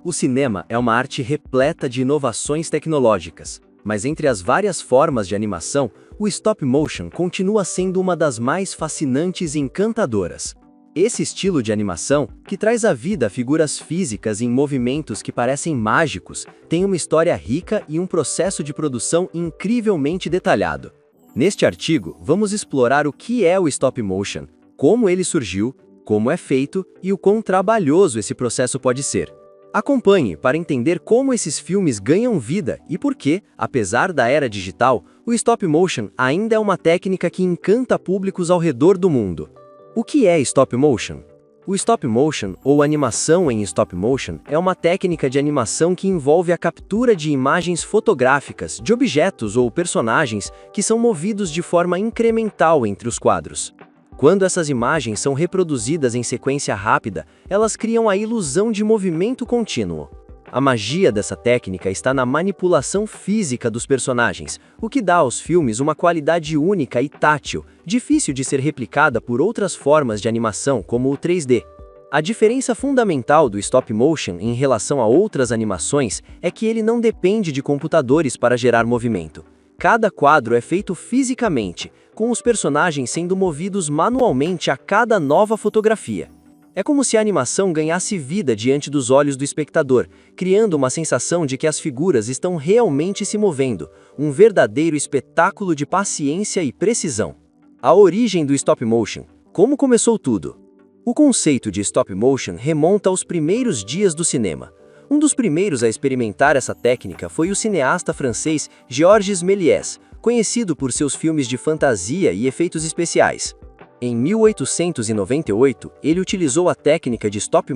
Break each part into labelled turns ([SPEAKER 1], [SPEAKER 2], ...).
[SPEAKER 1] O cinema é uma arte repleta de inovações tecnológicas, mas entre as várias formas de animação, o stop motion continua sendo uma das mais fascinantes e encantadoras. Esse estilo de animação, que traz à vida figuras físicas em movimentos que parecem mágicos, tem uma história rica e um processo de produção incrivelmente detalhado. Neste artigo, vamos explorar o que é o stop motion, como ele surgiu, como é feito e o quão trabalhoso esse processo pode ser. Acompanhe para entender como esses filmes ganham vida e por que, apesar da era digital, o stop motion ainda é uma técnica que encanta públicos ao redor do mundo. O que é stop motion? O stop motion, ou animação em stop motion, é uma técnica de animação que envolve a captura de imagens fotográficas de objetos ou personagens que são movidos de forma incremental entre os quadros. Quando essas imagens são reproduzidas em sequência rápida, elas criam a ilusão de movimento contínuo. A magia dessa técnica está na manipulação física dos personagens, o que dá aos filmes uma qualidade única e tátil, difícil de ser replicada por outras formas de animação, como o 3D. A diferença fundamental do stop motion em relação a outras animações é que ele não depende de computadores para gerar movimento. Cada quadro é feito fisicamente, com os personagens sendo movidos manualmente a cada nova fotografia. É como se a animação ganhasse vida diante dos olhos do espectador, criando uma sensação de que as figuras estão realmente se movendo, um verdadeiro espetáculo de paciência e precisão. A origem do stop motion. Como começou tudo? O conceito de stop motion remonta aos primeiros dias do cinema. Um dos primeiros a experimentar essa técnica foi o cineasta francês Georges Méliès, conhecido por seus filmes de fantasia e efeitos especiais. Em 1898, ele utilizou a técnica de stop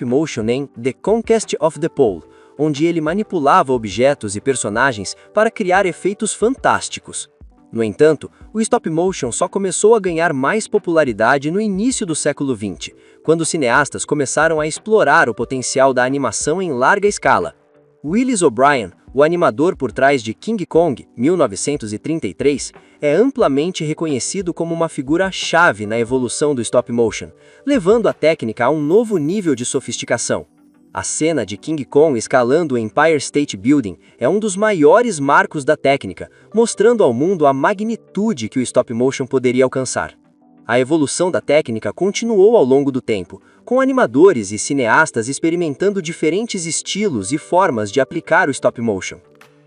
[SPEAKER 1] motion em The Conquest of the Pole, onde ele manipulava objetos e personagens para criar efeitos fantásticos. No entanto, o stop motion só começou a ganhar mais popularidade no início do século XX, quando os cineastas começaram a explorar o potencial da animação em larga escala. Willis O'Brien, o animador por trás de King Kong, 1933, é amplamente reconhecido como uma figura-chave na evolução do stop motion, levando a técnica a um novo nível de sofisticação. A cena de King Kong escalando o Empire State Building é um dos maiores marcos da técnica, mostrando ao mundo a magnitude que o stop motion poderia alcançar. A evolução da técnica continuou ao longo do tempo, com animadores e cineastas experimentando diferentes estilos e formas de aplicar o stop motion.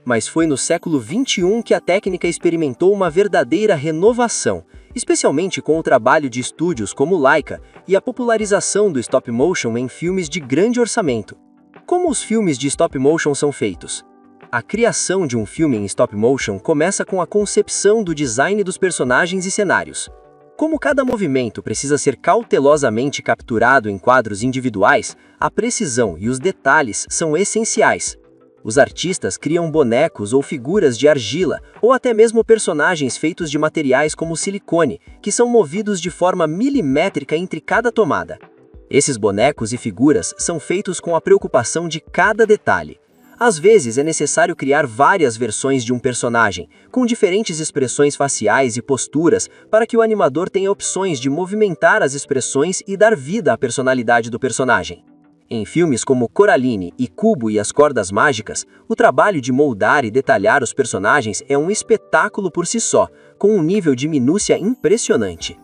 [SPEAKER 1] Mas foi no século XXI que a técnica experimentou uma verdadeira renovação, especialmente com o trabalho de estúdios como Laika e a popularização do stop motion em filmes de grande orçamento. Como os filmes de stop motion são feitos? A criação de um filme em stop motion começa com a concepção do design dos personagens e cenários. Como cada movimento precisa ser cautelosamente capturado em quadros individuais, a precisão e os detalhes são essenciais. Os artistas criam bonecos ou figuras de argila, ou até mesmo personagens feitos de materiais como silicone, que são movidos de forma milimétrica entre cada tomada. Esses bonecos e figuras são feitos com a preocupação de cada detalhe. Às vezes é necessário criar várias versões de um personagem, com diferentes expressões faciais e posturas, para que o animador tenha opções de movimentar as expressões e dar vida à personalidade do personagem. Em filmes como Coraline e Kubo e as Cordas Mágicas, o trabalho de moldar e detalhar os personagens é um espetáculo por si só, com um nível de minúcia impressionante.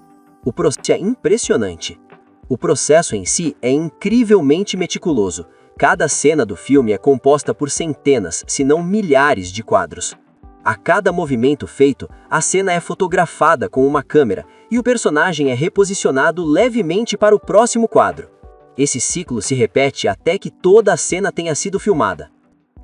[SPEAKER 1] O processo em si é incrivelmente meticuloso. Cada cena do filme é composta por centenas, se não milhares de quadros. A cada movimento feito, a cena é fotografada com uma câmera e o personagem é reposicionado levemente para o próximo quadro. Esse ciclo se repete até que toda a cena tenha sido filmada.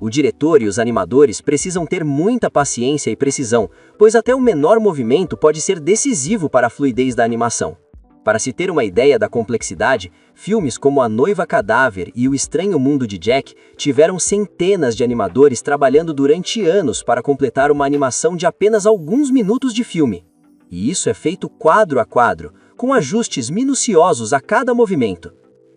[SPEAKER 1] O diretor e os animadores precisam ter muita paciência e precisão, pois até o menor movimento pode ser decisivo para a fluidez da animação. Para se ter uma ideia da complexidade, filmes como A Noiva Cadáver e O Estranho Mundo de Jack tiveram centenas de animadores trabalhando durante anos para completar uma animação de apenas alguns minutos de filme. E isso é feito quadro a quadro, com ajustes minuciosos a cada movimento.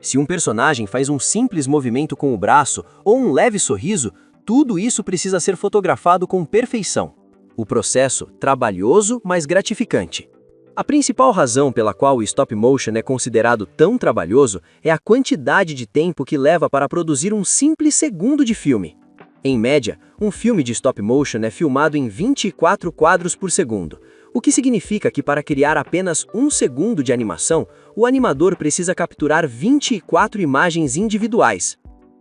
[SPEAKER 1] Se um personagem faz um simples movimento com o braço ou um leve sorriso, tudo isso precisa ser fotografado com perfeição. O processo, trabalhoso, mas gratificante. A principal razão pela qual o stop motion é considerado tão trabalhoso é a quantidade de tempo que leva para produzir um simples segundo de filme. Em média, um filme de stop motion é filmado em 24 quadros por segundo, o que significa que para criar apenas um segundo de animação, o animador precisa capturar 24 imagens individuais.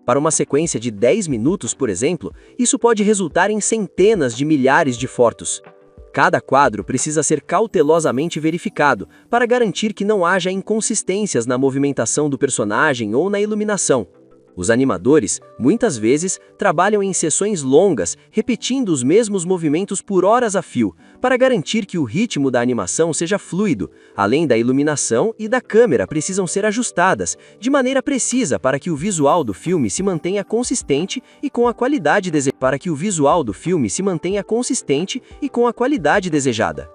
[SPEAKER 1] Para uma sequência de 10 minutos, por exemplo, isso pode resultar em centenas de milhares de fotos. Cada quadro precisa ser cautelosamente verificado para garantir que não haja inconsistências na movimentação do personagem ou na iluminação. Os animadores, muitas vezes, trabalham em sessões longas, repetindo os mesmos movimentos por horas a fio, para garantir que o ritmo da animação seja fluido, além da iluminação e da câmera precisam ser ajustadas, de maneira precisa para que o visual do filme se mantenha consistente e com a qualidade desejada.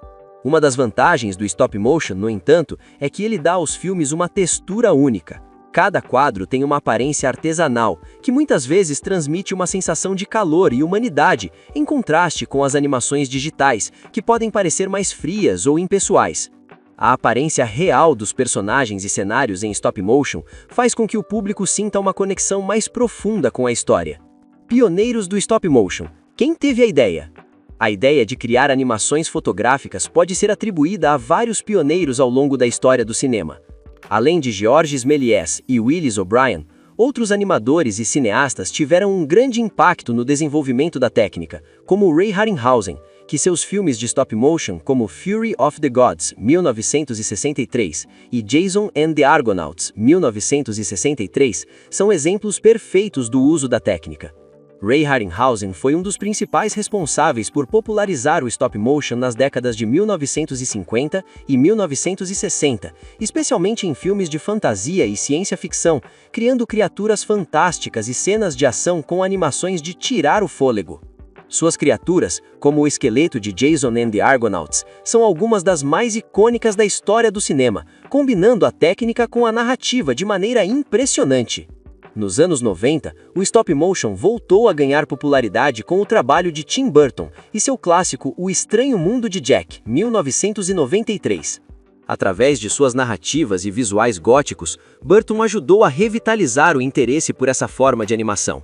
[SPEAKER 1] Uma das vantagens do stop motion, no entanto, é que ele dá aos filmes uma textura única. Cada quadro tem uma aparência artesanal, que muitas vezes transmite uma sensação de calor e humanidade, em contraste com as animações digitais, que podem parecer mais frias ou impessoais. A aparência real dos personagens e cenários em stop motion faz com que o público sinta uma conexão mais profunda com a história. Pioneiros do stop motion. Quem teve a ideia? A ideia de criar animações fotográficas pode ser atribuída a vários pioneiros ao longo da história do cinema. Além de Georges Méliès e Willis O'Brien, outros animadores e cineastas tiveram um grande impacto no desenvolvimento da técnica, como Ray Harryhausen, que seus filmes de stop motion como Fury of the Gods, 1963, e Jason and the Argonauts, 1963, são exemplos perfeitos do uso da técnica. Ray Harryhausen foi um dos principais responsáveis por popularizar o stop motion nas décadas de 1950 e 1960, especialmente em filmes de fantasia e ciência ficção, criando criaturas fantásticas e cenas de ação com animações de tirar o fôlego. Suas criaturas, como o esqueleto de Jason and the Argonauts, são algumas das mais icônicas da história do cinema, combinando a técnica com a narrativa de maneira impressionante. Nos anos 90, o stop motion voltou a ganhar popularidade com o trabalho de Tim Burton e seu clássico O Estranho Mundo de Jack, 1993. Através de suas narrativas e visuais góticos, Burton ajudou a revitalizar o interesse por essa forma de animação.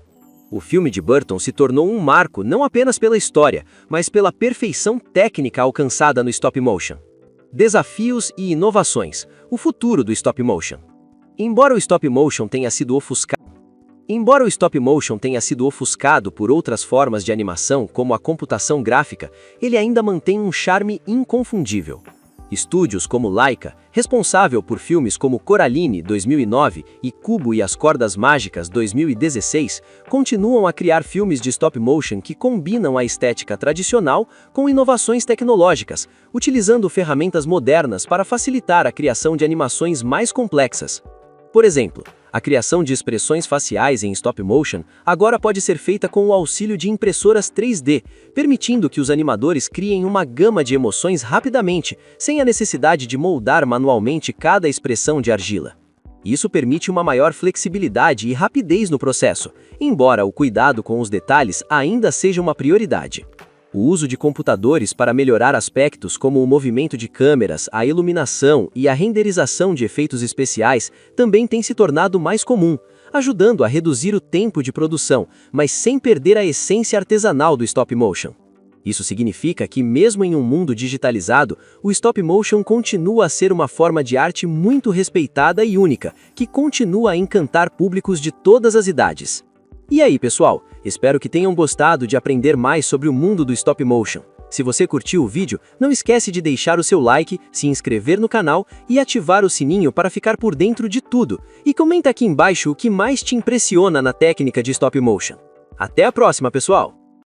[SPEAKER 1] O filme de Burton se tornou um marco não apenas pela história, mas pela perfeição técnica alcançada no stop motion. Desafios e inovações. O futuro do stop motion. Embora o stop motion tenha sido ofuscado por outras formas de animação, como a computação gráfica, ele ainda mantém um charme inconfundível. Estúdios como Laika, responsável por filmes como Coraline, 2009, e Kubo e as Cordas Mágicas, 2016, continuam a criar filmes de stop motion que combinam a estética tradicional com inovações tecnológicas, utilizando ferramentas modernas para facilitar a criação de animações mais complexas. Por exemplo, a criação de expressões faciais em stop motion agora pode ser feita com o auxílio de impressoras 3D, permitindo que os animadores criem uma gama de emoções rapidamente, sem a necessidade de moldar manualmente cada expressão de argila. Isso permite uma maior flexibilidade e rapidez no processo, embora o cuidado com os detalhes ainda seja uma prioridade. O uso de computadores para melhorar aspectos como o movimento de câmeras, a iluminação e a renderização de efeitos especiais também tem se tornado mais comum, ajudando a reduzir o tempo de produção, mas sem perder a essência artesanal do stop motion. Isso significa que, mesmo em um mundo digitalizado, o stop motion continua a ser uma forma de arte muito respeitada e única, que continua a encantar públicos de todas as idades. E aí, pessoal? Espero que tenham gostado de aprender mais sobre o mundo do stop motion. Se você curtiu o vídeo, não esquece de deixar o seu like, se inscrever no canal e ativar o sininho para ficar por dentro de tudo. E comenta aqui embaixo o que mais te impressiona na técnica de stop motion. Até a próxima, pessoal!